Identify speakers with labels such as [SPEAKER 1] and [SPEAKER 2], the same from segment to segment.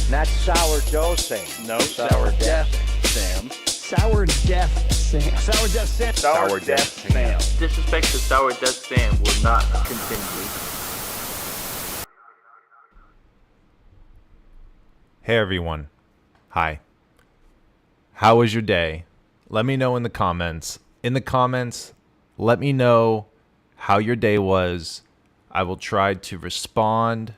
[SPEAKER 1] Not sourdough Sam.
[SPEAKER 2] No,
[SPEAKER 1] Sourdeath
[SPEAKER 2] Sam.
[SPEAKER 3] Sourdeath Sam.
[SPEAKER 1] Sourdeath Sam.
[SPEAKER 2] Sourdeath Sam.
[SPEAKER 4] Disrespect to Sourdeath Sam will not continue.
[SPEAKER 5] Hey everyone. Hi. How was your day? Let me know in the comments. Let me know how your day was. I will try to respond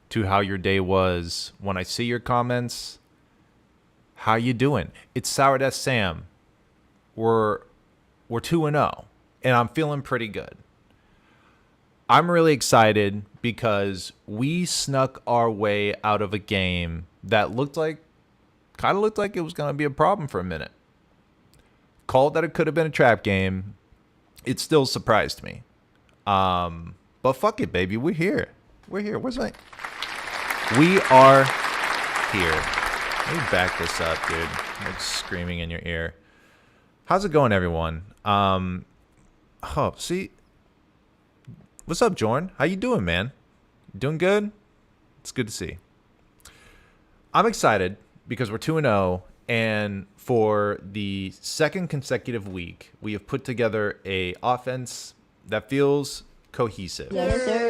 [SPEAKER 5] to how your day was when I see your comments. How you doing? It's Sourdeath Sam. We're 2-0 and I'm feeling pretty good. I'm really excited because we snuck our way out of a game that kind of looked like it was going to be a problem for a minute. Called that it could have been a trap game. It still surprised me. But fuck it, baby. We're here. We are here. Let me back this up, dude. It's screaming in your ear. How's it going, everyone? See. What's up, Jordan? How you doing, man? Doing good? It's good to see. I'm excited because we're 2-0, and for the second consecutive week, we have put together a offense that feels cohesive.
[SPEAKER 6] Yes, sir.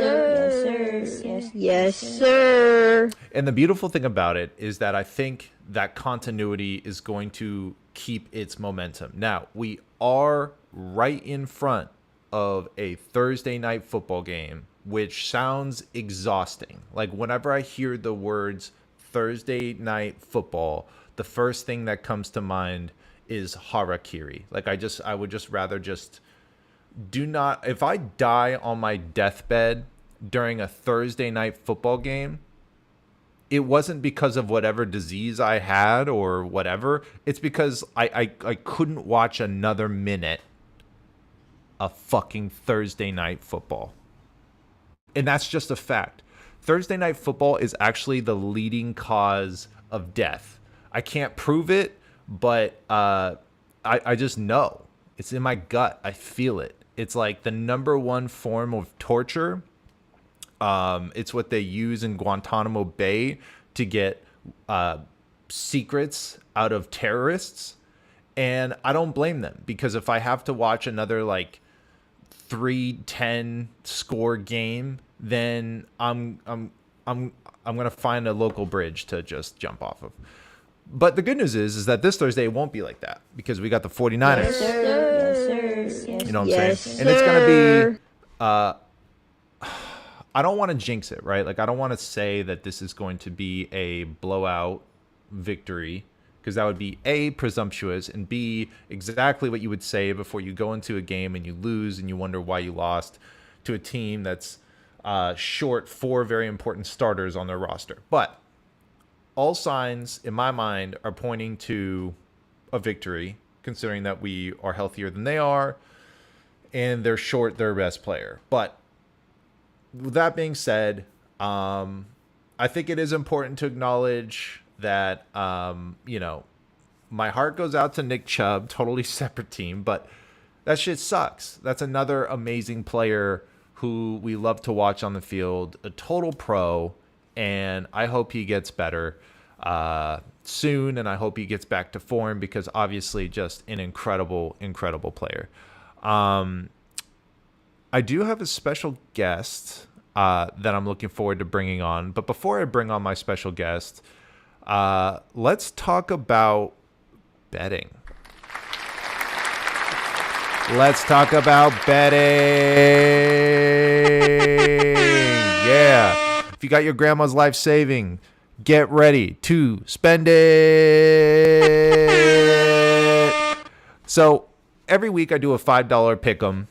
[SPEAKER 6] Yes, sir.
[SPEAKER 5] And the beautiful thing about it is that I think that continuity is going to keep its momentum. Now, we are right in front of a Thursday night football game, which sounds exhausting. Like whenever I hear the words Thursday night football, the first thing that comes to mind is harakiri. Like I would just rather just do not, if I die on my deathbed during a Thursday night football game, it wasn't because of whatever disease I had or whatever. It's because I couldn't watch another minute of fucking Thursday night football. And that's just a fact. Thursday night football is actually the leading cause of death. I can't prove it, but I just know. It's in my gut. I feel it. It's like the number one form of torture. It's what they use in Guantanamo Bay to get secrets out of terrorists. And I don't blame them, because if I have to watch another like 3-10 score game, then I'm gonna find a local bridge to just jump off of. But the good news is that this Thursday it won't be like that, because we got the 49ers.
[SPEAKER 6] Yes, sir.
[SPEAKER 5] You know what I'm
[SPEAKER 6] Yes,
[SPEAKER 5] saying? And it's gonna be I don't want to jinx it, right? Like I don't want to say that this is going to be a blowout victory, because that would be A, presumptuous, and B, exactly what you would say before you go into a game and you lose and you wonder why you lost to a team that's short 4 very important starters on their roster. But all signs in my mind are pointing to a victory, considering that we are healthier than they are and they're short their best player. But with that being said, I think it is important to acknowledge that, my heart goes out to Nick Chubb, totally separate team, but that shit sucks. That's another amazing player who we love to watch on the field, a total pro, and I hope he gets better soon, and I hope he gets back to form, because obviously just an incredible, incredible player. I do have a special guest that I'm looking forward to bringing on, but before I bring on my special guest, let's talk about betting. Let's talk about betting. Yeah. If you got your grandma's life saving, get ready to spend it. So every week I do a $5 pick'em.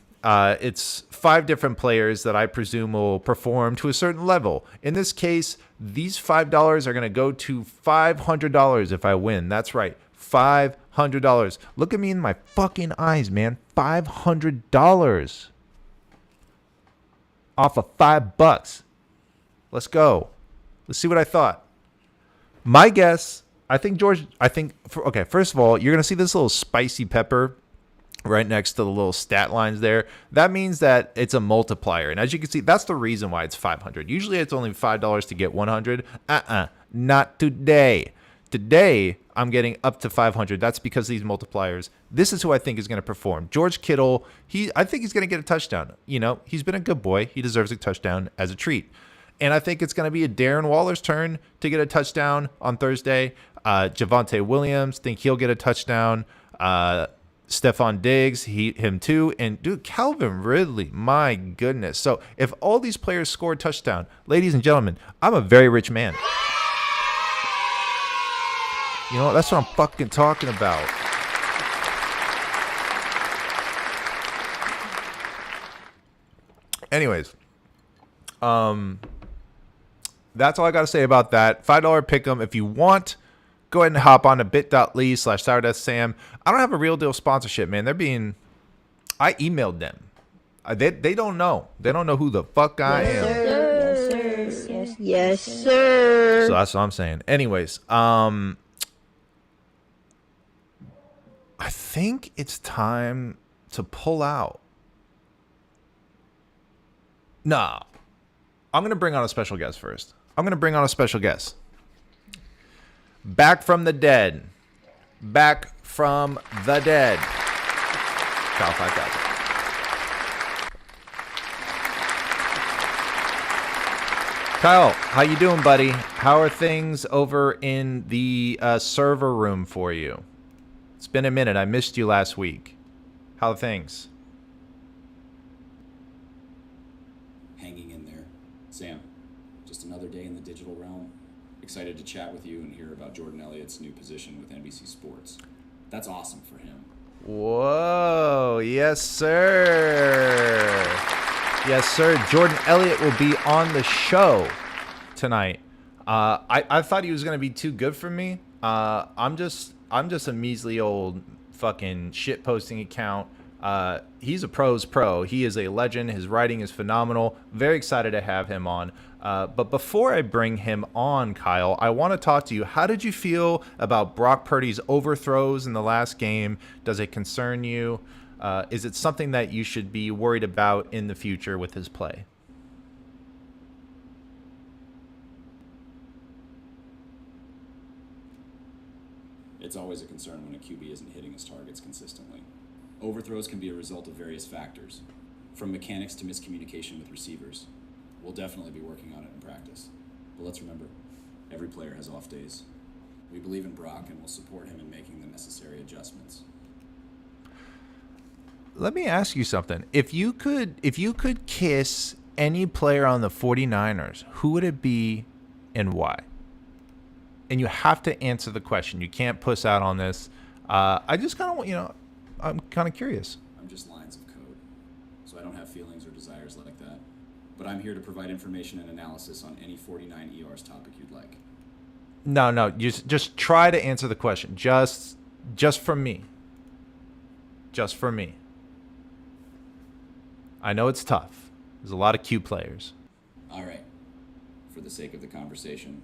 [SPEAKER 5] It's 5 different players that I presume will perform to a certain level. In this case, these $5 are going to go to $500 if I win. That's right, $500. Look at me in my fucking eyes, man. $500 off of $5. Let's go. Let's see what I thought. My guess, first of all, you're going to see this little spicy pepper right next to the little stat lines there. That means that it's a multiplier. And as you can see, that's the reason why it's 500. Usually it's only $5 to get 100. Not today. Today, I'm getting up to 500. That's because of these multipliers. This is who I think is going to perform. George Kittle, I think he's going to get a touchdown. You know, he's been a good boy. He deserves a touchdown as a treat. And I think it's going to be a Darren Waller's turn to get a touchdown on Thursday. Javonte Williams, think he'll get a touchdown. Stephon Diggs, him too. And, dude, Calvin Ridley, my goodness. So if all these players score a touchdown, ladies and gentlemen, I'm a very rich man. You know, that's what I'm fucking talking about. Anyways, that's all I got to say about that. $5 pick'em. If you want, go ahead and hop on to bit.ly/Sourdeath Sam. I don't have a Real Deal sponsorship, man. I emailed them. They don't know. They don't know who the fuck I am.
[SPEAKER 6] Yes, sir. Yes, sir.
[SPEAKER 5] So that's what I'm saying. Anyways, I think it's time to pull out. No. I'm going to bring on a special guest first. Back from the dead. Back from the dead. Kyle 5000. Kyle, how you doing, buddy? How are things over in the server room for you? It's been a minute. I missed you last week. How are things?
[SPEAKER 7] Hanging in there. Sam, just another day in the digital realm. Excited to chat with you and hear about Jordan Elliott's new position with NBC Sports. That's awesome for him.
[SPEAKER 5] Whoa. Yes, sir. Yes, sir. Jordan Elliott will be on the show tonight. I thought he was going to be too good for me. I'm just a measly old fucking shit posting account. He's a pro's pro. He is a legend. His writing is phenomenal. Very excited to have him on. But before I bring him on, Kyle, I want to talk to you. How did you feel about Brock Purdy's overthrows in the last game? Does it concern you? Is it something that you should be worried about in the future with his play?
[SPEAKER 7] It's always a concern when a QB isn't hitting his targets consistently. Overthrows can be a result of various factors, from mechanics to miscommunication with receivers. We'll definitely be working on it in practice. But let's remember, every player has off days. We believe in Brock and will support him in making the necessary adjustments.
[SPEAKER 5] Let me ask you something. If you could kiss any player on the 49ers, who would it be and why? And you have to answer the question. You can't puss out on this. I just kind of want, I'm kind of curious.
[SPEAKER 7] I'm just lines of code, so I don't have feelings or desires like that. But I'm here to provide information and analysis on any 49ER's topic you'd like.
[SPEAKER 5] No, just try to answer the question. Just from me. Just for me. I know it's tough. There's a lot of Q players.
[SPEAKER 7] All right. For the sake of the conversation,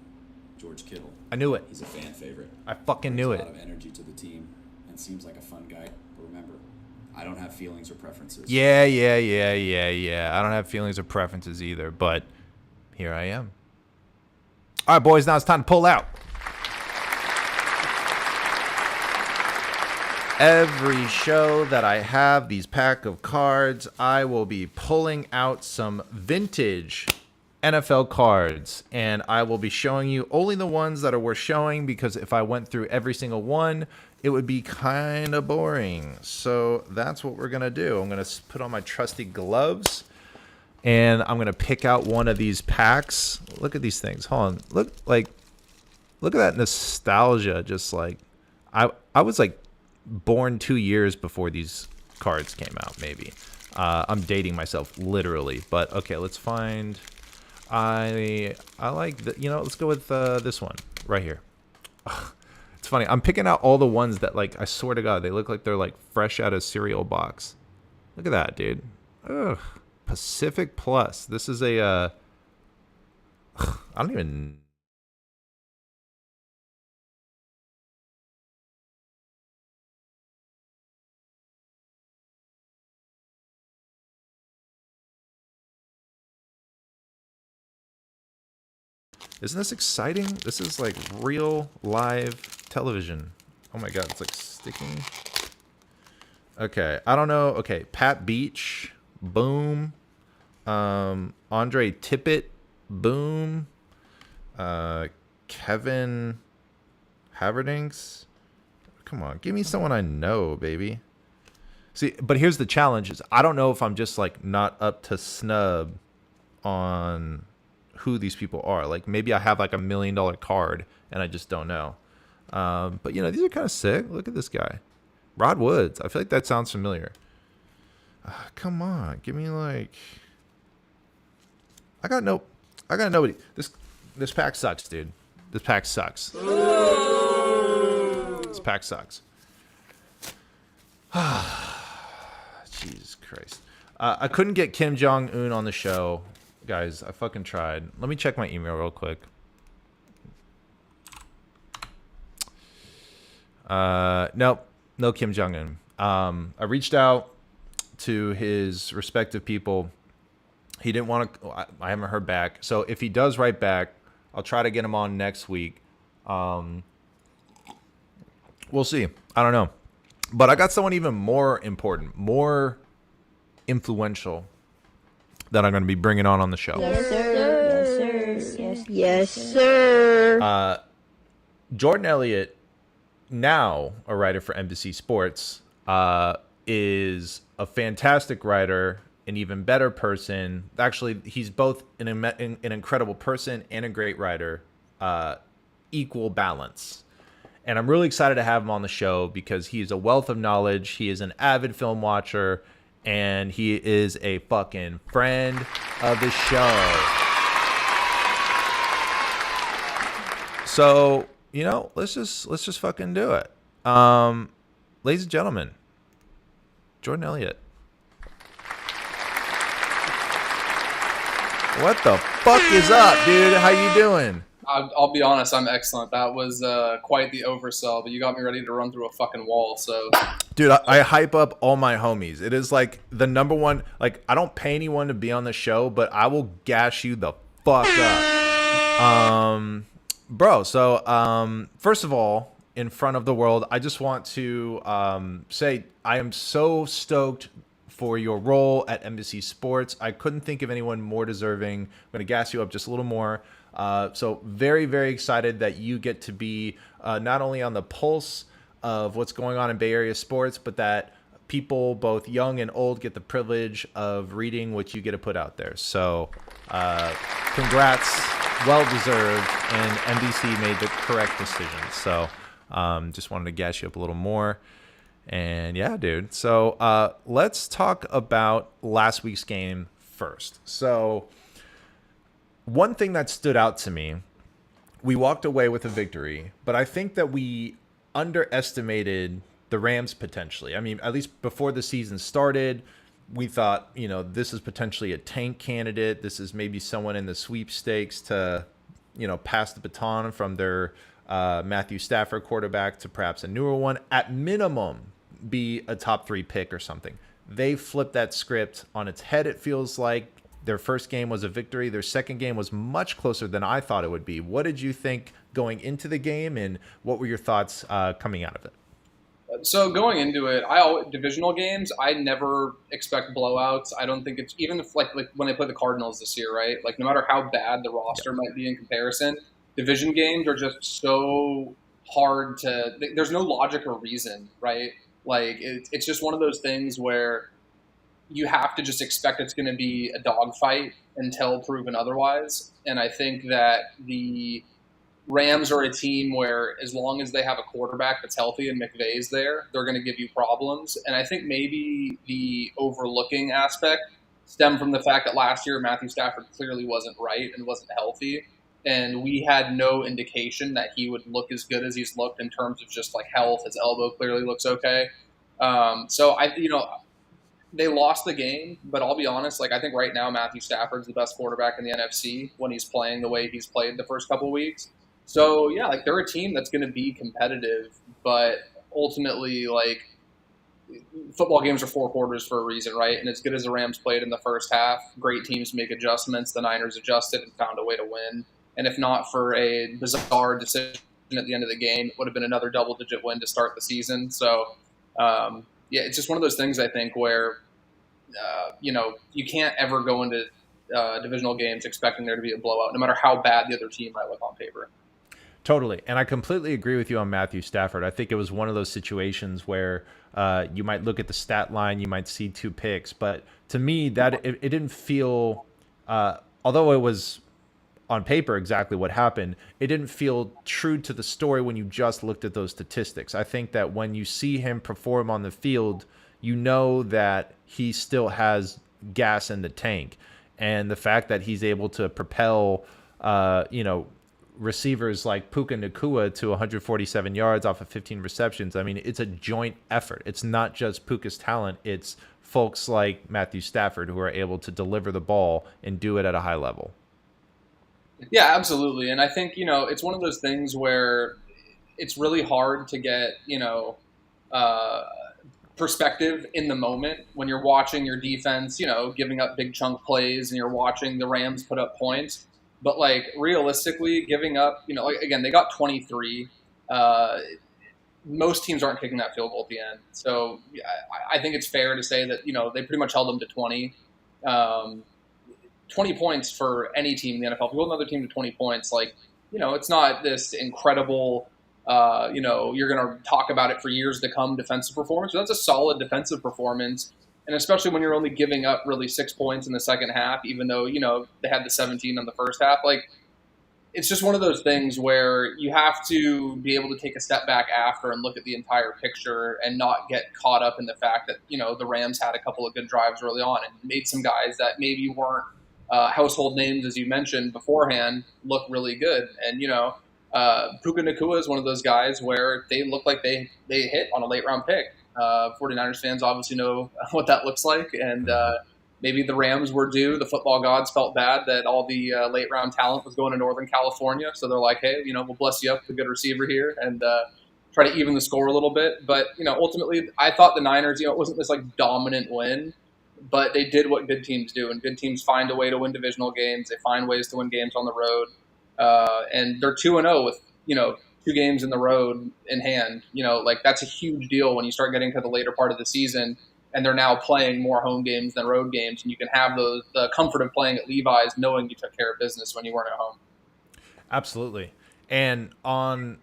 [SPEAKER 7] George Kittle.
[SPEAKER 5] I knew it.
[SPEAKER 7] He's a fan favorite.
[SPEAKER 5] I fucking knew it.
[SPEAKER 7] Brings a lot of energy to the team and seems like a fun guy. But remember, I don't have feelings or preferences.
[SPEAKER 5] Yeah. I don't have feelings or preferences either, but here I am. All right, boys, now it's time to pull out. Every show that I have these pack of cards, I will be pulling out some vintage NFL cards, and I will be showing you only the ones that are worth showing, because if I went through every single one, it would be kind of boring. So that's what we're going to do. I'm going to put on my trusty gloves, and I'm going to pick out one of these packs. Look at these things. Hold on. Look at that nostalgia. Just like I was like born 2 years before these cards came out, maybe. I'm dating myself literally, but okay, let's find. I like the, let's go with this one right here. Ugh, it's funny. I'm picking out all the ones that, like, I swear to God, they look like they're like fresh out of cereal box. Look at that, dude. Ugh. Pacific Plus. This is a I don't even. Isn't this exciting? This is like real live television. Oh my god, it's like sticking. Okay, I don't know. Okay, Pat Beach, boom. Andre Tippett, boom. Kevin Haverdinks. Come on, give me someone I know, baby. See, but here's the challenge: is I don't know if I'm just like not up to snub on who these people are. Like maybe I have like $1 million card and I just don't know. But you know, these are kind of sick. Look at this guy, Rod Woods. I feel like that sounds familiar. Come on, give me like. I got nobody. This pack sucks, dude. This pack sucks. This pack sucks. Jesus Christ. I couldn't get Kim Jong-un on the show. Guys, I fucking tried. Let me check my email real quick. Nope. No Kim Jong-un. I reached out to his respective people. He didn't want to. I haven't heard back. So if he does write back, I'll try to get him on next week. We'll see. I don't know. But I got someone even more important, more influential that I'm going to be bringing on the show.
[SPEAKER 6] Yes, sir. Yes, sir. Yes, sir.
[SPEAKER 5] Jordan Elliott, now a writer for NBC Sports, is a fantastic writer, an even better person. Actually, he's both an incredible person and a great writer, equal balance. And I'm really excited to have him on the show because he is a wealth of knowledge. He is an avid film watcher, and he is a fucking friend of the show. So, you know, let's just fucking do it. Ladies and gentlemen, Jordan Elliott. What the fuck is up, dude? How you doing?
[SPEAKER 8] I'll be honest, I'm excellent. That was quite the oversell, but you got me ready to run through a fucking wall, so...
[SPEAKER 5] Dude, I hype up all my homies. It is like the number one... Like, I don't pay anyone to be on the show, but I will gas you the fuck up. Bro, so, first of all, in front of the world, I just want to say I am so stoked for your role at NBC Sports. I couldn't think of anyone more deserving. I'm going to gas you up just a little more. So very, very excited that you get to be not only on the pulse of what's going on in Bay Area sports, but that people, both young and old, get the privilege of reading what you get to put out there. So congrats, well-deserved, and NBC made the correct decision. So just wanted to gas you up a little more. And yeah, dude. So let's talk about last week's game first. So one thing that stood out to me, we walked away with a victory, but I think that we underestimated the Rams potentially. I mean, at least before the season started, we thought, you know, this is potentially a tank candidate. This is maybe someone in the sweepstakes to, you know, pass the baton from their Matthew Stafford quarterback to perhaps a newer one. At minimum, be a top 3 pick or something. They flipped that script on its head, it feels like. Their first game was a victory. Their second game was much closer than I thought it would be. What did you think going into the game, and what were your thoughts coming out of it?
[SPEAKER 8] So going into it, divisional games, I never expect blowouts. I don't think it's even if, like when they play the Cardinals this year, right? Like no matter how bad the roster might be in comparison, division games are just so hard to. There's no logic or reason, right? Like it's just one of those things where you have to just expect it's going to be a dogfight until proven otherwise. And I think that the Rams are a team where as long as they have a quarterback that's healthy and McVay's there, they're going to give you problems. And I think maybe the overlooking aspect stemmed from the fact that last year Matthew Stafford clearly wasn't right and wasn't healthy. And we had no indication that he would look as good as he's looked in terms of just like health. His elbow clearly looks okay. They lost the game, but I'll be honest, like I think right now Matthew Stafford's the best quarterback in the NFC when he's playing the way he's played the first couple of weeks. So yeah, like they're a team that's going to be competitive, but ultimately, like football games are 4 quarters for a reason, right? And as good as the Rams played in the first half, great teams make adjustments. The Niners adjusted and found a way to win. And if not for a bizarre decision at the end of the game, it would have been another double-digit win to start the season. So, it's just one of those things, I think, where, you can't ever go into divisional games expecting there to be a blowout, no matter how bad the other team might look on paper.
[SPEAKER 5] Totally. And I completely agree with you on Matthew Stafford. I think it was one of those situations where you might look at the stat line, you might see 2 picks, but to me, that it didn't feel, although it was on paper exactly what happened, it didn't feel true to the story when you just looked at those statistics. I think that when you see him perform on the field, you know that he still has gas in the tank. And the fact that he's able to propel, receivers like Puka Nacua to 147 yards off of 15 receptions. I mean, it's a joint effort. It's not just Puka's talent. It's folks like Matthew Stafford who are able to deliver the ball and do it at a high level.
[SPEAKER 8] Yeah, absolutely. And I think, it's one of those things where it's really hard to get, perspective in the moment when you're watching your defense, giving up big chunk plays and you're watching the Rams put up points. But, realistically, giving up, again, they got 23. Most teams aren't kicking that field goal at the end. So I think it's fair to say that, they pretty much held them to 20. 20 points for any team in the NFL. If you hold another team to 20 points, it's not this incredible, you're going to talk about it for years to come defensive performance. But that's a solid defensive performance. And especially when you're only giving up really 6 points in the second half, even though, they had the 17 in the first half. It's just one of those things where you have to be able to take a step back after and look at the entire picture and not get caught up in the fact that, the Rams had a couple of good drives early on and made some guys that maybe weren't household names, as you mentioned beforehand, look really good. And, Puka Nacua is one of those guys where they look like they hit on a late round pick. 49ers fans obviously know what that looks like. And maybe the Rams were due. The football gods felt bad that all the late round talent was going to Northern California. So they're like, hey, we'll bless you up with a good receiver here and try to even the score a little bit. But, ultimately I thought the Niners, it wasn't this dominant win. But they did what good teams do, and good teams find a way to win divisional games. They find ways to win games on the road, and they're 2-0 with 2 games in the road in hand. That's a huge deal when you start getting to the later part of the season, and they're now playing more home games than road games, and you can have the comfort of playing at Levi's, knowing you took care of business when you weren't at home.
[SPEAKER 5] Absolutely, and on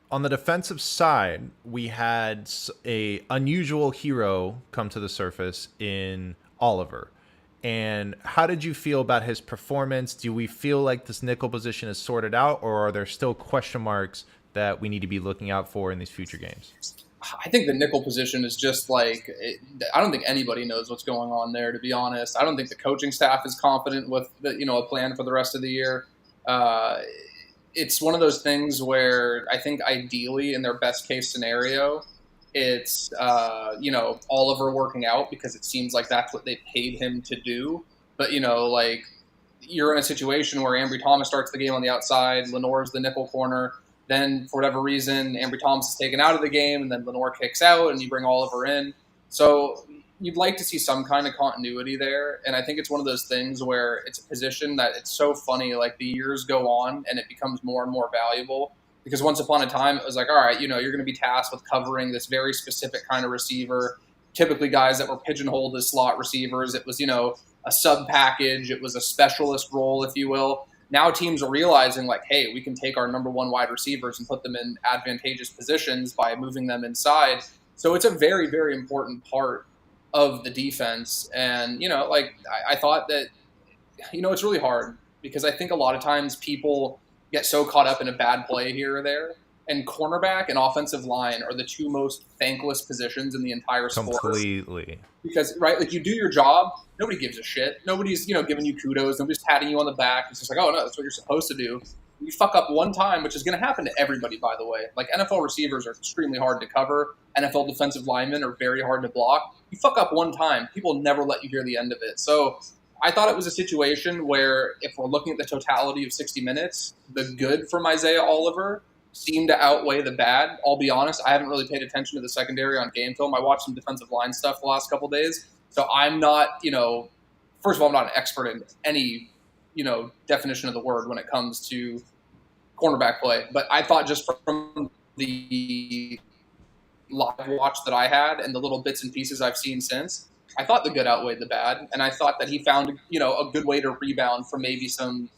[SPEAKER 5] the defensive side, we had a unusual hero come to the surface in Oliver. And how did you feel about his performance? Do we feel like this nickel position is sorted out, or are there still question marks that we need to be looking out for in these future games?
[SPEAKER 8] I think the nickel position is just I don't think anybody knows what's going on there, to be honest. I don't think the coaching staff is confident with a plan for the rest of the year. It's one of those things where I think ideally in their best case scenario, it's, Oliver working out because it seems like that's what they paid him to do. But, you're in a situation where Ambry Thomas starts the game on the outside, Lenore's the nickel corner. Then, for whatever reason, Ambry Thomas is taken out of the game, and then Lenore kicks out, and you bring Oliver in. So you'd like to see some kind of continuity there. And I think it's one of those things where it's a position that it's so funny, the years go on, and it becomes more and more valuable. Because once upon a time, it was all right, you're going to be tasked with covering this very specific kind of receiver, typically guys that were pigeonholed as slot receivers. It was, a sub package. It was a specialist role, if you will. Now teams are realizing, hey, we can take our number 1 wide receivers and put them in advantageous positions by moving them inside. So it's a very, very important part of the defense. And, I thought that, it's really hard because I think a lot of times people get so caught up in a bad play here or there. And cornerback and offensive line are the 2 most thankless positions in the entire sport.
[SPEAKER 5] Completely.
[SPEAKER 8] Because, right, you do your job, nobody gives a shit. Nobody's, giving you kudos. Nobody's patting you on the back. It's just oh, no, that's what you're supposed to do. You fuck up one time, which is going to happen to everybody, by the way. NFL receivers are extremely hard to cover. NFL defensive linemen are very hard to block. You fuck up one time, people never let you hear the end of it. So I thought it was a situation where if we're looking at the totality of 60 minutes, the good from Isaiah Oliver seemed to outweigh the bad. I'll be honest, I haven't really paid attention to the secondary on game film. I watched some defensive line stuff the last couple of days. So I'm not, first of all, I'm not an expert in any definition of the word when it comes to cornerback play. But I thought just from the live watch that I had and the little bits and pieces I've seen since, I thought the good outweighed the bad, and I thought that he found a good way to rebound from maybe some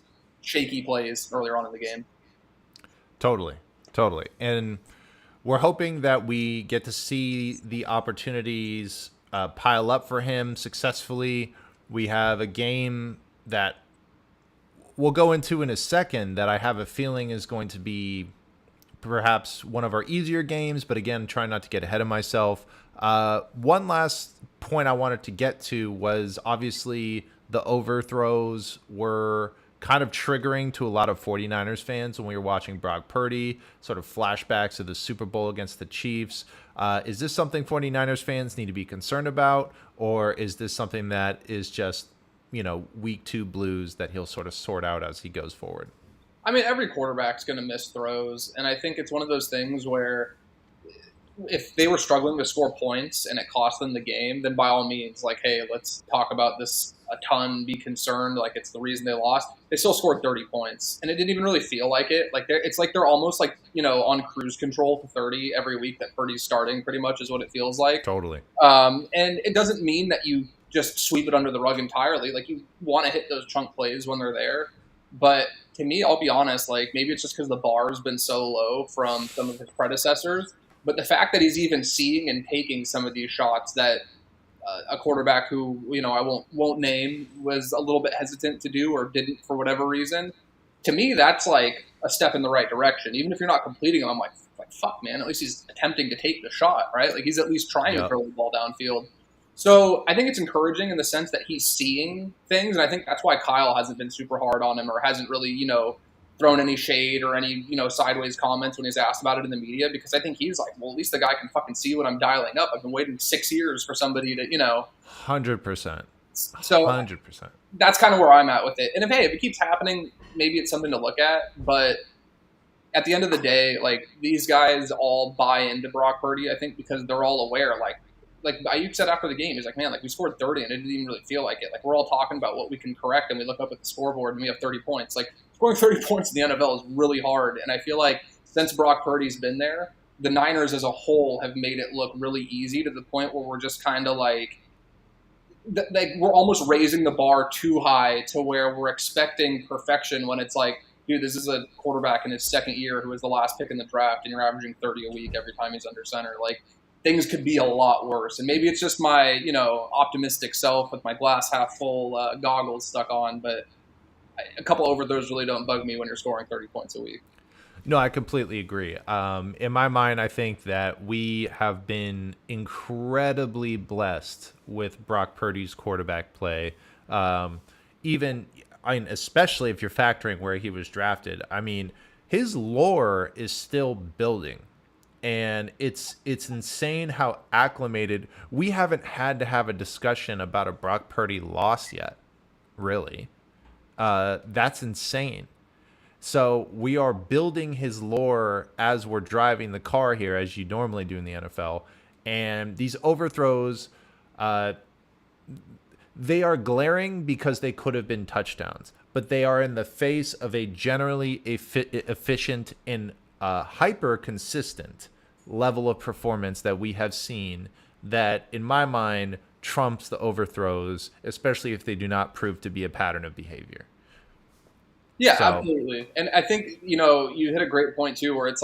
[SPEAKER 8] shaky plays earlier on in the game.
[SPEAKER 5] Totally. And we're hoping that we get to see the opportunities pile up for him successfully. We have a game that we'll go into in a second that I have a feeling is going to be perhaps one of our easier games, but again, trying not to get ahead of myself. One last point I wanted to get to was obviously the overthrows were kind of triggering to a lot of 49ers fans when we were watching Brock Purdy, sort of flashbacks of the Super Bowl against the Chiefs. Is this something 49ers fans need to be concerned about, or is this something that is just, week 2 blues that he'll sort of sort out as he goes forward?
[SPEAKER 8] I mean, every quarterback's going to miss throws, and I think it's one of those things where if they were struggling to score points and it cost them the game, then by all means, hey, let's talk about this a ton, be concerned, it's the reason they lost. They still scored 30 points, and it didn't even really feel like it. It's like they're almost on cruise control to 30 every week that Purdy's starting, pretty much is what it feels like.
[SPEAKER 5] Totally.
[SPEAKER 8] And it doesn't mean that you just sweep it under the rug entirely. You want to hit those chunk plays when they're there. But to me, I'll be honest, maybe it's just because the bar has been so low from some of his predecessors. But the fact that he's even seeing and taking some of these shots that a quarterback who, I won't name was a little bit hesitant to do or didn't for whatever reason, to me, that's a step in the right direction. Even if you're not completing them, I'm like fuck, man, at least he's attempting to take the shot, right? He's at least trying to throw the ball downfield. So I think it's encouraging in the sense that he's seeing things, and I think that's why Kyle hasn't been super hard on him or hasn't really, thrown any shade or any, sideways comments when he's asked about it in the media, because I think he's well, at least the guy can fucking see what I'm dialing up. I've been waiting 6 years for somebody to,
[SPEAKER 5] 100%.
[SPEAKER 8] So
[SPEAKER 5] 100%.
[SPEAKER 8] That's kind of where I'm at with it. And if it keeps happening, maybe it's something to look at. But at the end of the day, these guys all buy into Brock Purdy, I think, because they're all aware, Ayuk said after the game, he's man, we scored 30 and it didn't even really feel like it. We're all talking about what we can correct, and we look up at the scoreboard and we have 30 points. Scoring 30 points in the NFL is really hard. And I feel since Brock Purdy's been there, the Niners as a whole have made it look really easy to the point where we're just kind of we're almost raising the bar too high to where we're expecting perfection when it's dude, this is a quarterback in his second year who was the last pick in the draft, and you're averaging 30 a week every time he's under center. Things could be a lot worse. And maybe it's just my, optimistic self with my glass half full goggles stuck on, but a couple overthrows really don't bug me when you're scoring 30 points a week.
[SPEAKER 5] No, I completely agree. In my mind, I think that we have been incredibly blessed with Brock Purdy's quarterback play. Especially if you're factoring where he was drafted. His lore is still building. And it's insane how acclimated. We haven't had to have a discussion about a Brock Purdy loss yet, really. That's insane. So we are building his lore as we're driving the car here, as you normally do in the NFL. And these overthrows, they are glaring because they could have been touchdowns. But they are in the face of a generally efficient and hyper-consistent level of performance that we have seen that, in my mind, trumps the overthrows, especially if they do not prove to be a pattern of behavior.
[SPEAKER 8] Yeah, absolutely. And I think, you hit a great point, too, where it's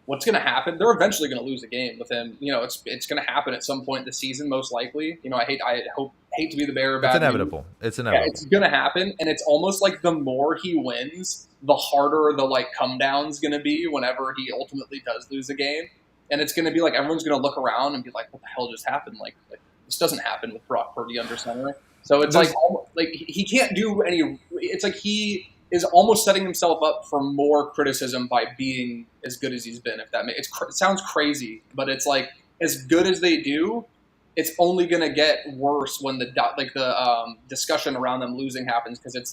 [SPEAKER 8] what's going to happen? They're eventually going to lose a game with him. It's going to happen at some point this season, most likely. I hate to be the bearer of bad news.
[SPEAKER 5] It's inevitable.
[SPEAKER 8] Yeah, it's going to happen, and it's almost the more he wins, the harder the come down's going to be whenever he ultimately does lose a game. And it's going to be everyone's going to look around and be what the hell just happened? This doesn't happen with Brock Purdy under center. So it's he can't do any. It's he is almost setting himself up for more criticism by being as good as he's been. If that makes it sounds crazy, but it's as good as they do, it's only going to get worse when the discussion around them losing happens, because it's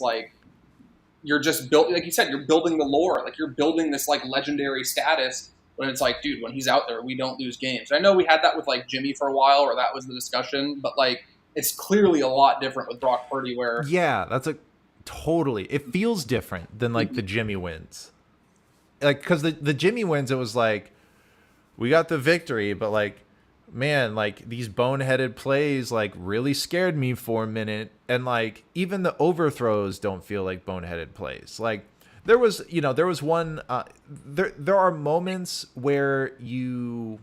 [SPEAKER 8] you're just like you said, you're building the lore, you're building this legendary status. When it's dude, when he's out there, we don't lose games. I know we had that with Jimmy for a while, or that was the discussion, but it's clearly a lot different with Brock Purdy. Where
[SPEAKER 5] yeah, Totally. It feels different than like the Jimmy wins. Like, because the Jimmy wins, it was like, we got the victory, but like, man, like these boneheaded plays like really scared me for a minute. And like, even the overthrows don't feel like boneheaded plays. Like, there was one, there are moments where you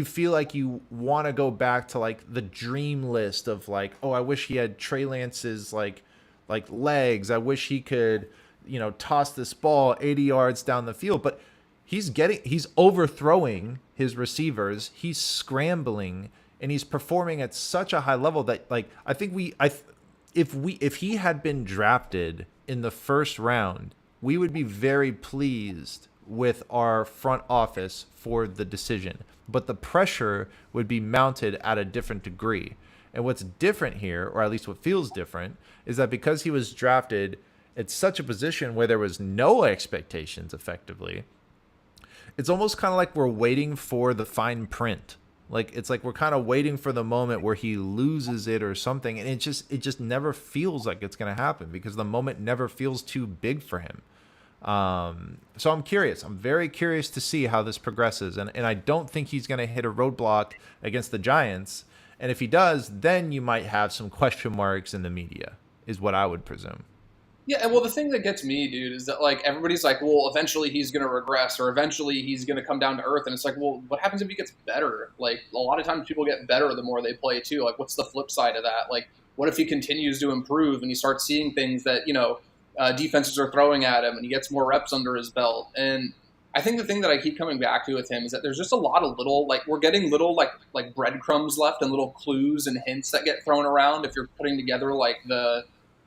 [SPEAKER 5] feel like you want to go back to like the dream list of like, oh, I wish he had Trey Lance's like legs. I wish he could, toss this ball 80 yards down the field. But he's overthrowing his receivers. He's scrambling and he's performing at such a high level that like, I think if he had been drafted in the first round, we would be very pleased with our front office for the decision. But the pressure would be mounted at a different degree. And what's different here, or at least what feels different, is that because he was drafted at such a position where there was no expectations effectively, it's almost kind of like we're waiting for the fine print. Like, it's like we're kind of waiting for the moment where he loses it or something. And it just never feels like it's going to happen because the moment never feels too big for him. So I'm curious. I'm very curious to see how this progresses. And I don't think he's going to hit a roadblock against the Giants. And if he does, then you might have some question marks in the media, is what I would presume.
[SPEAKER 8] Yeah, well, the thing that gets me, dude, is that, like, everybody's like, well, eventually he's going to regress or eventually he's going to come down to earth. And it's like, well, what happens if he gets better? Like, a lot of times people get better the more they play, too. Like, what's the flip side of that? Like, what if he continues to improve and he starts seeing things that, defenses are throwing at him and he gets more reps under his belt? And I think the thing that I keep coming back to with him is that there's just a lot of little, like, we're getting little, like breadcrumbs left and little clues and hints that get thrown around if you're putting together, like,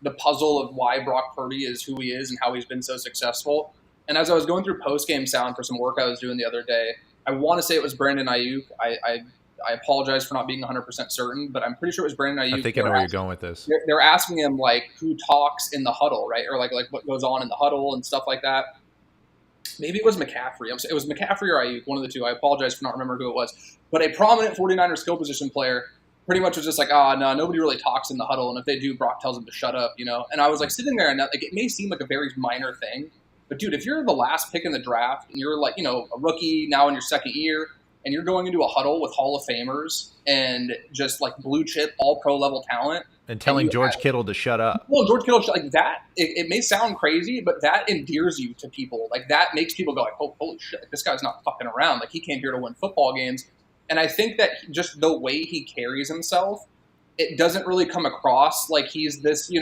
[SPEAKER 8] the puzzle of why Brock Purdy is who he is and how he's been so successful. And as I was going through post-game sound for some work I was doing the other day, I want to say it was Brandon Ayuk. I apologize for not being 100% certain, but I'm pretty sure it was Brandon Ayuk.
[SPEAKER 5] I think I know where you're going with this.
[SPEAKER 8] They're asking him, like, who talks in the huddle, right? Or, like what goes on in the huddle and stuff like that. Maybe it was McCaffrey. It was McCaffrey or Ayuk, one of the two. I apologize for not remembering who it was. But a prominent 49ers skill position player pretty much was just like, no, nobody really talks in the huddle, and if they do, Brock tells them to shut up, And I was like sitting there, and like it may seem like a very minor thing, but dude, if you're the last pick in the draft, and you're like, a rookie now in your second year, and you're going into a huddle with Hall of Famers and just like blue chip, all pro level talent,
[SPEAKER 5] and telling George Kittle to shut up.
[SPEAKER 8] Well, George Kittle, like that, it may sound crazy, but that endears you to people. Like that makes people go like, oh, holy shit, this guy's not fucking around. Like he came here to win football games. And I think that just the way he carries himself, it doesn't really come across like he's this,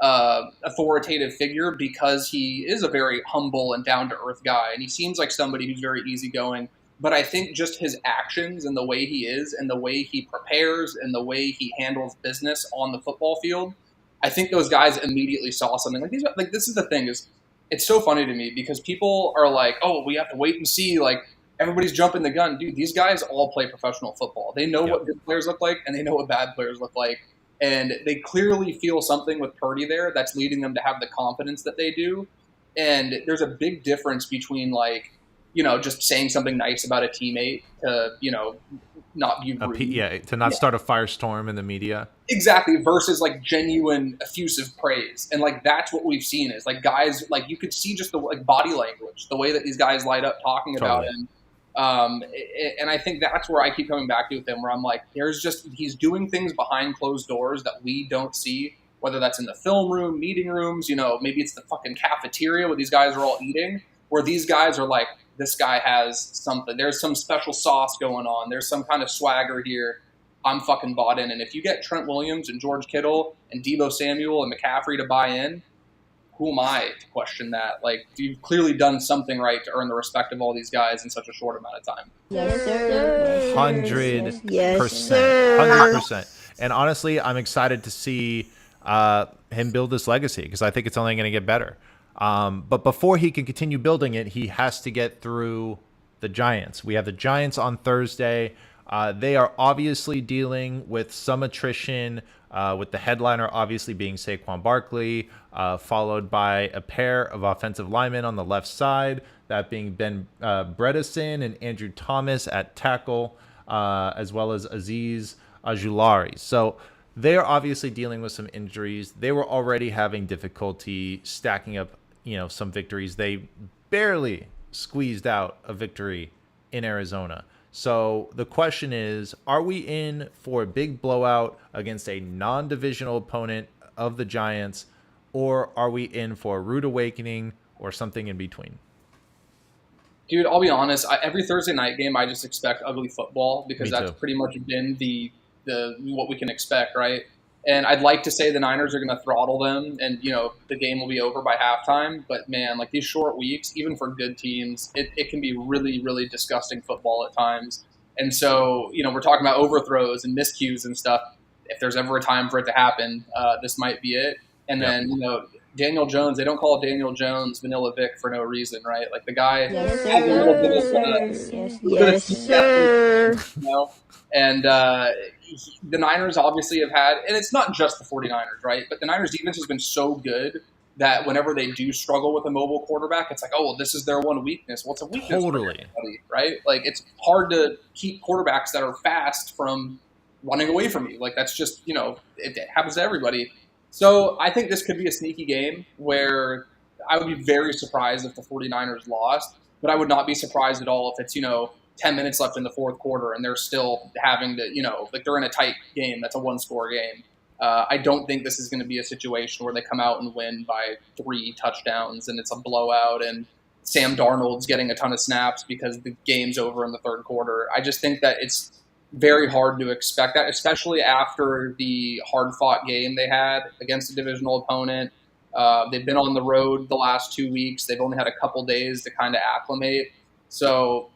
[SPEAKER 8] authoritative figure because he is a very humble and down-to-earth guy. And he seems like somebody who's very easygoing. But I think just his actions and the way he is and the way he prepares and the way he handles business on the football field, I think those guys immediately saw something. Like this is the thing is, it's so funny to me because people are like, oh, we have to wait and see, like, everybody's jumping the gun. Dude, these guys all play professional football. They know what good players look like, and they know what bad players look like. And they clearly feel something with Purdy there that's leading them to have the confidence that they do. And there's a big difference between, like, just saying something nice about a teammate to, not be rude.
[SPEAKER 5] To not start a firestorm in the media.
[SPEAKER 8] Exactly, versus, like, genuine effusive praise. And, like, that's what we've seen is, like, guys, like, you could see just the, like, body language, the way that these guys light up talking about him. And I think that's where I keep coming back to with him, where I'm like, he's doing things behind closed doors that we don't see, whether that's in the film room, meeting rooms, maybe it's the fucking cafeteria where these guys are all eating, where these guys are like, this guy has something. There's some special sauce going on. There's some kind of swagger here. I'm fucking bought in. And if you get Trent Williams and George Kittle and Deebo Samuel and McCaffrey to buy in, who am I to question that? Like, you've clearly done something right to earn the respect of all these guys in such a short amount of time.
[SPEAKER 6] Yes, sir.
[SPEAKER 5] 100%.
[SPEAKER 6] Yes, sir.
[SPEAKER 5] 100%. And honestly, I'm excited to see him build this legacy because I think it's only going to get better. But before he can continue building it, he has to get through the Giants. We have the Giants on Thursday. They are obviously dealing with some attrition, with the headliner obviously being Saquon Barkley, followed by a pair of offensive linemen on the left side, that being Ben Bredesen and Andrew Thomas at tackle, as well as Azeez Ojulari. So they are obviously dealing with some injuries. They were already having difficulty stacking up, some victories. They barely squeezed out a victory in Arizona. So the question is, are we in for a big blowout against a non-divisional opponent of the Giants, or are we in for a rude awakening or something in between?
[SPEAKER 8] Dude, I'll be honest. Every Thursday night game, I just expect ugly football because
[SPEAKER 5] Me
[SPEAKER 8] that's
[SPEAKER 5] too.
[SPEAKER 8] pretty much been the what we can expect, right? And I'd like to say the Niners are going to throttle them, and the game will be over by halftime. But man, like these short weeks, even for good teams, it can be really, really disgusting football at times. And so we're talking about overthrows and miscues and stuff. If there's ever a time for it to happen, this might be it. And
[SPEAKER 5] Yep.
[SPEAKER 8] then Daniel Jones, they don't call Daniel Jones Vanilla Vic for no reason, right? Like the guy
[SPEAKER 6] Yes,
[SPEAKER 8] has a little bit of
[SPEAKER 6] sir.
[SPEAKER 8] yes,
[SPEAKER 6] Sir.
[SPEAKER 8] And the Niners obviously have had, and it's not just the 49ers, right? But the Niners defense has been so good that whenever they do struggle with a mobile quarterback, it's like, oh, well, this is their one weakness. Well, it's a weakness for everybody, right? Like it's hard to keep quarterbacks that are fast from running away from you. Like that's just, it happens to everybody. So I think this could be a sneaky game where I would be very surprised if the 49ers lost, but I would not be surprised at all if it's, 10 minutes left in the fourth quarter and they're still having to, like they're in a tight game. That's a one-score game. I don't think this is going to be a situation where they come out and win by 3 touchdowns and it's a blowout and Sam Darnold's getting a ton of snaps because the game's over in the third quarter. I just think that it's very hard to expect that, especially after the hard-fought game they had against a divisional opponent. They've been on the road the last 2 weeks. They've only had a couple days to kind of acclimate. So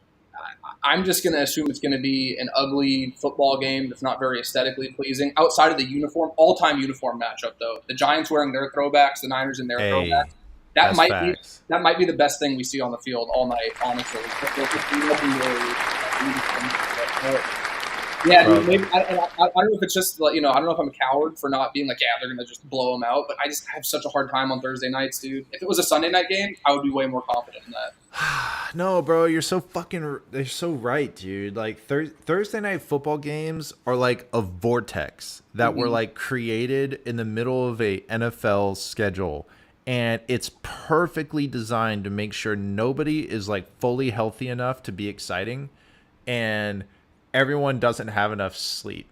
[SPEAKER 8] I'm just going to assume it's going to be an ugly football game that's not very aesthetically pleasing. Outside of the uniform, all-time uniform matchup, though. The Giants wearing their throwbacks, the Niners in their throwbacks. That might be the best thing we see on the field all night, honestly. Yeah, dude, maybe, I don't know if it's just, I don't know if I'm a coward for not being like, yeah, they're going to just blow them out, but I just have such a hard time on Thursday nights, dude. If it was a Sunday night game, I would be way more confident in that.
[SPEAKER 5] No, bro, you're so right, dude. Like Thursday night football games are like a vortex that were like created in the middle of a NFL schedule. And it's perfectly designed to make sure nobody is like fully healthy enough to be exciting. And everyone doesn't have enough sleep.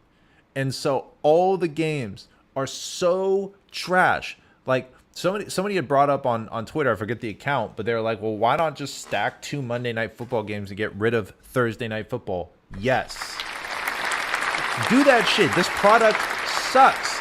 [SPEAKER 5] And so all the games are so trash. Like somebody had brought up on Twitter, I forget the account, but they were like, well, why not just stack 2 Monday night football games and get rid of Thursday night football? Yes. Do that shit. This product sucks.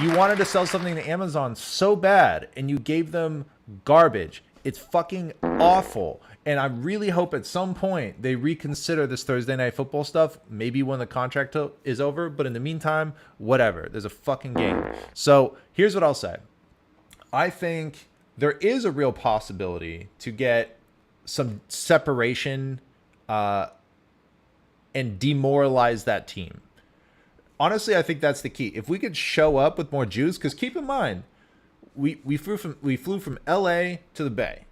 [SPEAKER 5] You wanted to sell something to Amazon so bad and you gave them garbage. It's fucking awful. And I really hope at some point they reconsider this Thursday night football stuff, maybe when the contract is over. But in the meantime, whatever. There's a fucking game. So here's what I'll say. I think there is a real possibility to get some separation and demoralize that team. Honestly, I think that's the key. If we could show up with more juice, because keep in mind, we flew from LA to the Bay.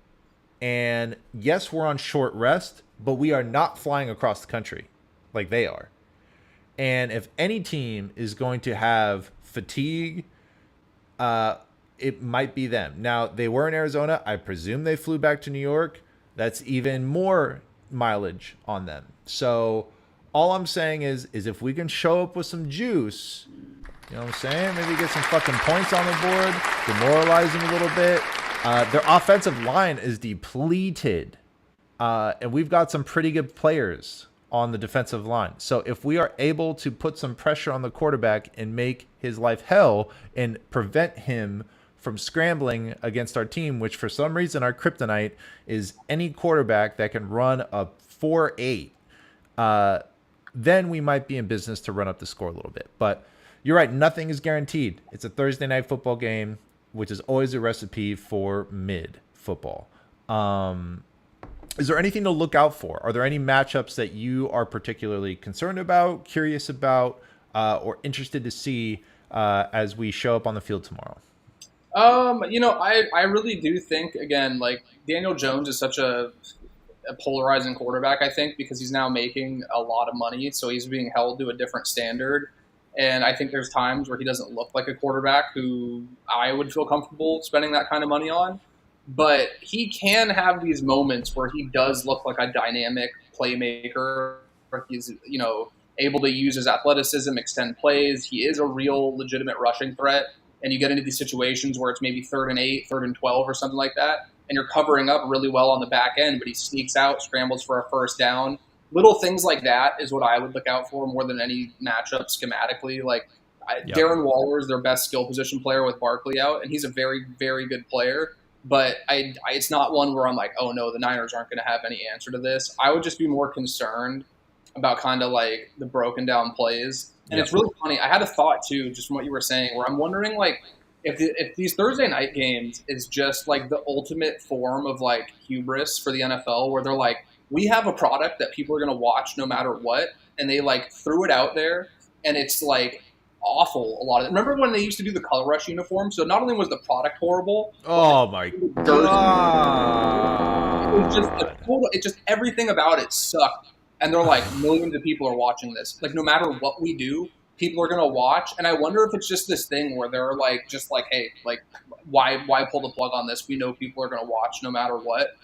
[SPEAKER 5] And yes, we're on short rest, but we are not flying across the country like they are. And if any team is going to have fatigue, it might be them. Now, they were in Arizona. I presume they flew back to New York. That's even more mileage on them. So all I'm saying is if we can show up with some juice, you know what I'm saying? Maybe get some fucking points on the board, demoralize them a little bit. Their offensive line is depleted, and we've got some pretty good players on the defensive line. So if we are able to put some pressure on the quarterback and make his life hell and prevent him from scrambling against our team, which for some reason our kryptonite is any quarterback that can run a 4.8, then we might be in business to run up the score a little bit. But you're right, nothing is guaranteed. It's a Thursday night football game, which is always a recipe for mid football. Is there anything to look out for? Are there any matchups that you are particularly concerned about, curious about, or interested to see as we show up on the field tomorrow?
[SPEAKER 8] I really do think, again, like Daniel Jones is such a polarizing quarterback, I think, because he's now making a lot of money. So he's being held to a different standard. And I think there's times where he doesn't look like a quarterback who I would feel comfortable spending that kind of money on. But he can have these moments where he does look like a dynamic playmaker. He's, able to use his athleticism, extend plays. He is a real legitimate rushing threat. And you get into these situations where it's maybe 3rd and 8, 3rd and 12 or something like that. And you're covering up really well on the back end, but he sneaks out, scrambles for a first down. Little things like that is what I would look out for more than any matchup schematically. Darren Waller is their best skill position player with Barkley out, and he's a very, very good player. But it's not one where I'm like, oh no, the Niners aren't going to have any answer to this. I would just be more concerned about kind of like the broken down plays. And it's really funny. I had a thought too, just from what you were saying, where I'm wondering if these Thursday night games is just like the ultimate form of like hubris for the NFL, where they're like, we have a product that people are going to watch no matter what, and they like threw it out there, and it's like awful. A lot of it. Remember when they used to do the color rush uniform? So not only was the product horrible,
[SPEAKER 5] oh my god,
[SPEAKER 8] it was just a total. It just everything about it sucked. And they're like, millions of people are watching this. Like, no matter what we do, people are going to watch. And I wonder if it's just this thing where they're like, just like, hey, like, why pull the plug on this? We know people are going to watch no matter what.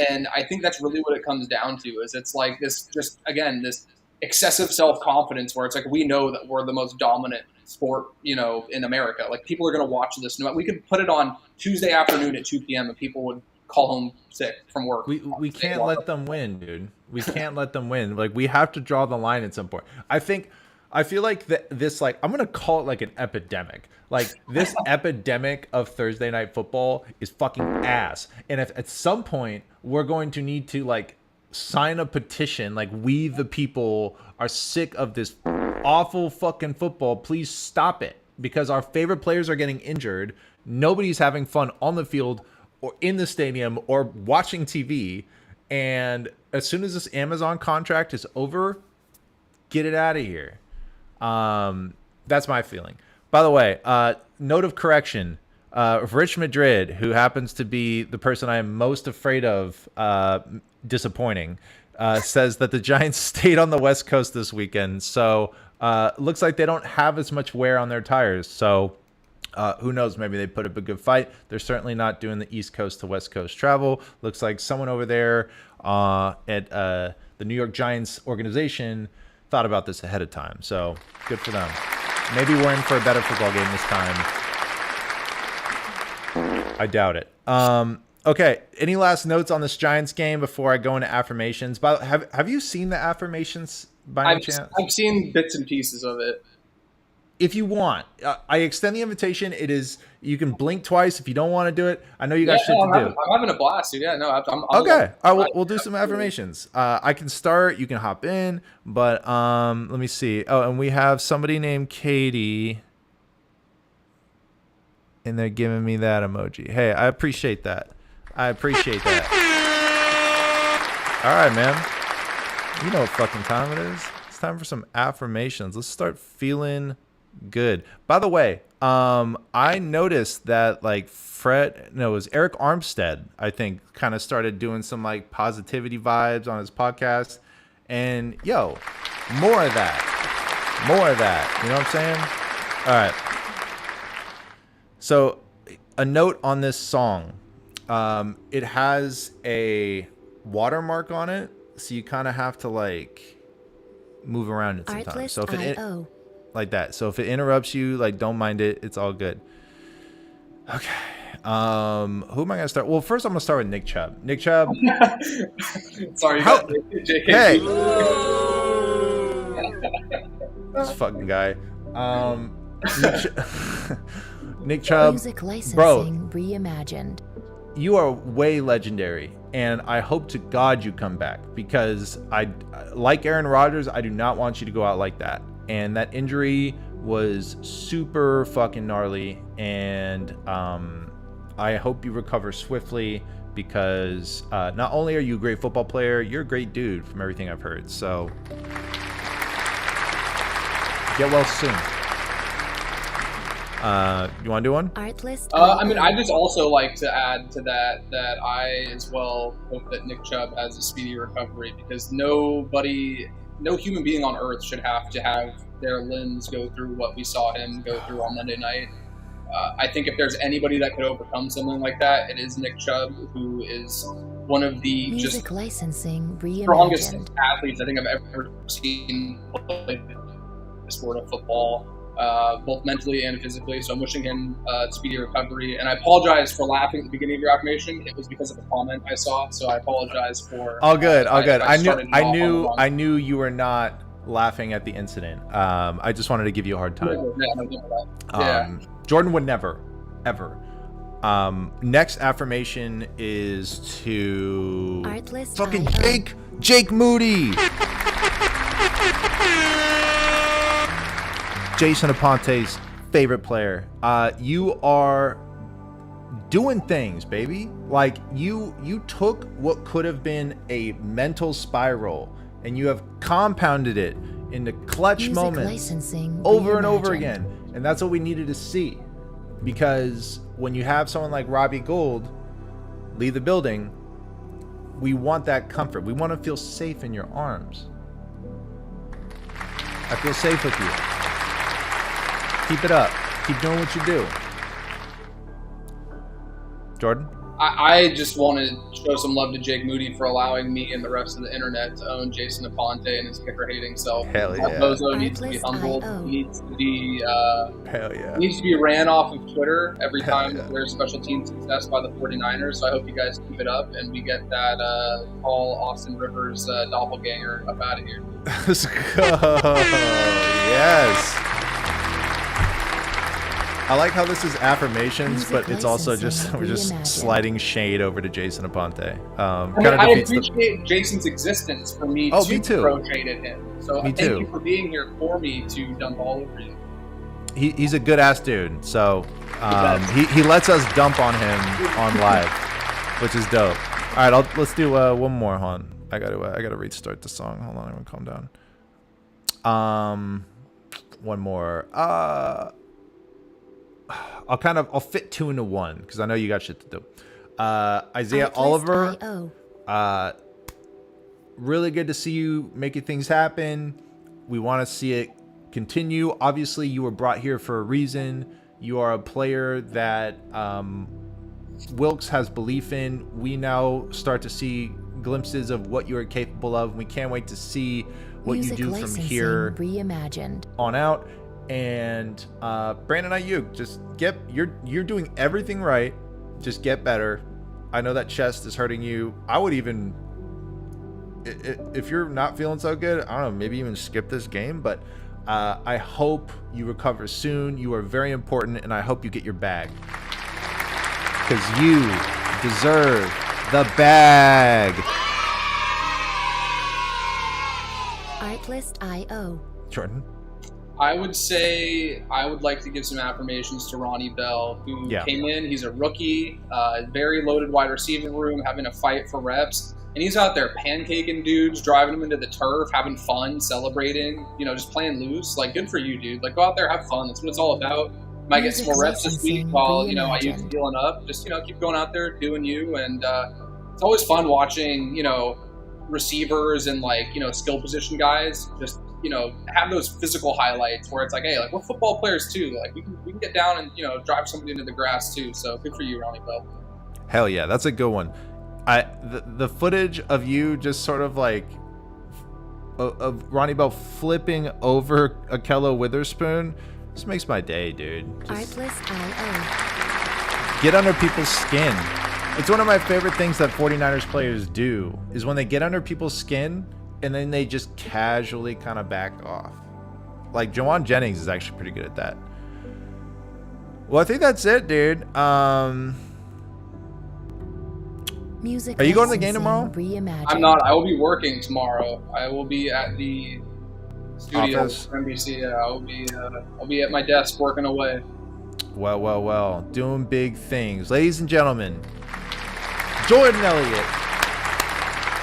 [SPEAKER 8] And I think that's really what it comes down to, is it's like this, just, again, this excessive self-confidence where it's like, we know that we're the most dominant sport, in America. Like, people are going to watch this. We could put it on Tuesday afternoon at 2 p.m. and people would call home sick from work.
[SPEAKER 5] We can't let them win, dude. We can't let them win. Like, we have to draw the line at some point. I feel like this, like, I'm going to call it like an epidemic. Like, this epidemic of Thursday night football is fucking ass. And if at some point we're going to need to like sign a petition, like, we the people are sick of this awful fucking football, please stop it, because our favorite players are getting injured. Nobody's having fun on the field or in the stadium or watching TV. And as soon as this Amazon contract is over, get it out of here. That's my feeling. By the way, note of correction, Rich Madrid, who happens to be the person I am most afraid of disappointing, says that the Giants stayed on the West Coast this weekend. So looks like they don't have as much wear on their tires. So who knows? Maybe they put up a good fight. They're certainly not doing the East Coast to West Coast travel. Looks like someone over there at the New York Giants organization thought about this ahead of time. So good for them. Maybe we're in for a better football game this time. I doubt it. Okay. Any last notes on this Giants game before I go into affirmations? Have you seen the affirmations by any chance?
[SPEAKER 8] I've seen bits and pieces of it.
[SPEAKER 5] If you want, I extend the invitation. You can blink twice if you don't want to do it. I know you got shit to do.
[SPEAKER 8] I'm having a blast, dude. Yeah, no, I'm
[SPEAKER 5] okay. All right, we'll do some affirmations. I can start. You can hop in, but let me see. Oh, and we have somebody named Katie, and they're giving me that emoji. Hey, I appreciate that. All right, man. You know what fucking time it is. It's time for some affirmations. Let's start feeling good. By the way, I noticed that like it was Eric Armstead, I think, kind of started doing some like positivity vibes on his podcast. And more of that. You know what I'm saying? All right. So a note on this song. It has a watermark on it, so you kind of have to like move around it sometimes. So if it like that. So if it interrupts you, like, don't mind it. It's all good. Okay. Who am I gonna start? Well, first I'm gonna start with Nick Chubb. Nick Chubb.
[SPEAKER 8] Sorry, JK.
[SPEAKER 5] Hey. This fucking guy. Nick Chubb.
[SPEAKER 9] Music licensing
[SPEAKER 5] bro,
[SPEAKER 9] reimagined.
[SPEAKER 5] You are way legendary, and I hope to God you come back, because like Aaron Rodgers, I do not want you to go out like that. And that injury was super fucking gnarly, and I hope you recover swiftly, because not only are you a great football player, you're a great dude from everything I've heard. So get well soon. You want to do one?
[SPEAKER 9] Art list.
[SPEAKER 8] I just also like to add to that I as well hope that Nick Chubb has a speedy recovery, because no human being on earth should have to have their limbs go through what we saw him go through on Monday night. I think if there's anybody that could overcome something like that, it is Nick Chubb, who is one of the
[SPEAKER 9] Music licensing
[SPEAKER 8] strongest
[SPEAKER 9] reimagined.
[SPEAKER 8] athletes I think I've ever seen play the sport of football, both mentally and physically. So I'm wishing him speedy recovery. And I apologize for laughing at the beginning of your affirmation. It was because of a comment I saw, so I apologize for.
[SPEAKER 5] All good, all good. I
[SPEAKER 8] I
[SPEAKER 5] knew you were not laughing at the incident. I just wanted to give you a hard time.
[SPEAKER 8] Yeah.
[SPEAKER 5] Jordan would never, ever. Next affirmation is to
[SPEAKER 9] Artlist
[SPEAKER 5] fucking
[SPEAKER 9] IO.
[SPEAKER 5] Jake Moody. Jason Aponte's favorite player. You are doing things, baby. Like you took what could have been a mental spiral and you have compounded it into clutch
[SPEAKER 9] Music
[SPEAKER 5] moments
[SPEAKER 9] licensing
[SPEAKER 5] over and over
[SPEAKER 9] reimagined.
[SPEAKER 5] again. And that's what we needed to see. Because when you have someone like Robbie Gould leave the building, we want that comfort. We want to feel safe in your arms. I feel safe with you. Keep it up. Keep doing what you do. Jordan?
[SPEAKER 8] I just want to show some love to Jake Moody for allowing me and the rest of the internet to own Jason Aponte and his kicker-hating self.
[SPEAKER 5] Hell yeah.
[SPEAKER 8] That bozo needs to be humbled.
[SPEAKER 9] Artlist.io.
[SPEAKER 8] He needs to be
[SPEAKER 5] Hell yeah.
[SPEAKER 8] needs to be ran off of Twitter every
[SPEAKER 5] Hell
[SPEAKER 8] time
[SPEAKER 5] yeah.
[SPEAKER 8] there's special team success by the 49ers. So I hope you guys keep it up and we get that Paul Austin Rivers doppelganger up out of here.
[SPEAKER 5] Let's go. Yes. I like how this is affirmations,
[SPEAKER 9] Music
[SPEAKER 5] but it's also just
[SPEAKER 9] licensing
[SPEAKER 5] we're just
[SPEAKER 9] reimagined.
[SPEAKER 5] sliding shade over to Jason Aponte.
[SPEAKER 8] I appreciate Jason's existence for me
[SPEAKER 5] Oh,
[SPEAKER 8] to
[SPEAKER 5] me too.
[SPEAKER 8] throw shade at him. So
[SPEAKER 5] Me
[SPEAKER 8] thank
[SPEAKER 5] too.
[SPEAKER 8] you for being here for me to dump all over you.
[SPEAKER 5] He's a good ass dude. So he lets us dump on him on live, which is dope. All right, let's do one more. Hold on. I gotta restart the song. Hold on, everyone, calm down. One more. I'll fit two into one because I know you got shit to do. Isaiah Oliver.
[SPEAKER 9] Artlist.io.
[SPEAKER 5] Really good to see you making things happen. We want to see it continue. Obviously, you were brought here for a reason. You are a player that Wilkes has belief in. We now start to see glimpses of what you are capable of. We can't wait to see what
[SPEAKER 9] Music
[SPEAKER 5] you do from
[SPEAKER 9] licensing
[SPEAKER 5] here
[SPEAKER 9] reimagined.
[SPEAKER 5] on out. And Brandon Ayuk, just you're doing everything right. Just get better. I know that chest is hurting you. I would even, if you're not feeling so good, I don't know, maybe even skip this game. But I hope you recover soon. You are very important, and I hope you get your bag because you deserve the bag.
[SPEAKER 9] Artlist.io.
[SPEAKER 5] Jordan.
[SPEAKER 8] I would say I would like to give some affirmations to Ronnie Bell, who came in. He's a rookie, very loaded wide receiving room, having a fight for reps. And he's out there pancaking dudes, driving them into the turf, having fun, celebrating, just playing loose. Like, good for you, dude. Like, go out there, have fun. That's what it's all about. Might get some more reps this week while, I use healing up. Just, keep going out there, doing you. And it's always fun watching, receivers and, skill position guys just, have those physical highlights where it's like, hey, like, we're football players too. Like, we can get down and, drive somebody into the grass too. So good for you, Ronnie Bell.
[SPEAKER 5] Hell yeah, that's a good one. The footage of you just sort of like of Ronnie Bell flipping over Akello Witherspoon just makes my day, dude.
[SPEAKER 9] Artlist.io.
[SPEAKER 5] Get under people's skin. It's one of my favorite things that 49ers players do is when they get under people's skin and then they just casually kind of back off. Like Jawan Jennings is actually pretty good at that. Well, I think that's it, dude.
[SPEAKER 9] Music
[SPEAKER 5] Are you going to the game
[SPEAKER 9] licensing
[SPEAKER 5] tomorrow?
[SPEAKER 9] Reimagined.
[SPEAKER 8] I'm not. I will be working tomorrow. I will be at the studio
[SPEAKER 5] Office.
[SPEAKER 8] for NBC. Yeah, I'll be at my desk working away.
[SPEAKER 5] Well. Doing big things. Ladies and gentlemen, Jordan Elliott.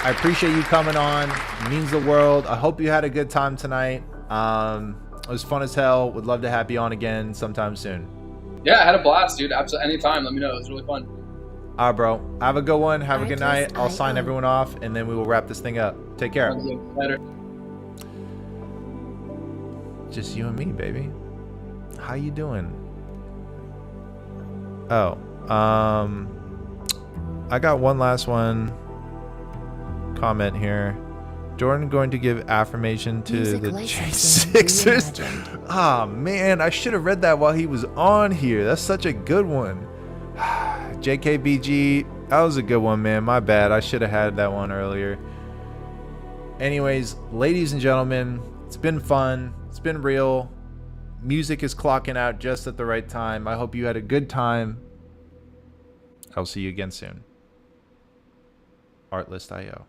[SPEAKER 5] I appreciate you coming on. It means the world. I hope you had a good time tonight. It was fun as hell. Would love to have you on again sometime soon.
[SPEAKER 8] Yeah, I had a blast, dude. Absolutely. Anytime. Let me know. It was really fun.
[SPEAKER 5] All right, bro. Have a good one. Have a good night. I'll sign
[SPEAKER 9] Artlist.io.
[SPEAKER 5] everyone off, and then we will wrap this thing up. Take care.
[SPEAKER 8] Later.
[SPEAKER 5] just you and me, baby. How you doing? Oh, I got one last comment here. Jordan going to give affirmation to
[SPEAKER 9] Music
[SPEAKER 5] the
[SPEAKER 9] licensing
[SPEAKER 5] Sixers.
[SPEAKER 9] reimagined.
[SPEAKER 5] Ah, man, I should have read that while he was on here. That's such a good one. JKBG, that was a good one, man. My bad. I should have had that one earlier. Anyways, ladies and gentlemen, it's been fun. It's been real. Music is clocking out just at the right time. I hope you had a good time. I'll see you again soon. Artlist.io.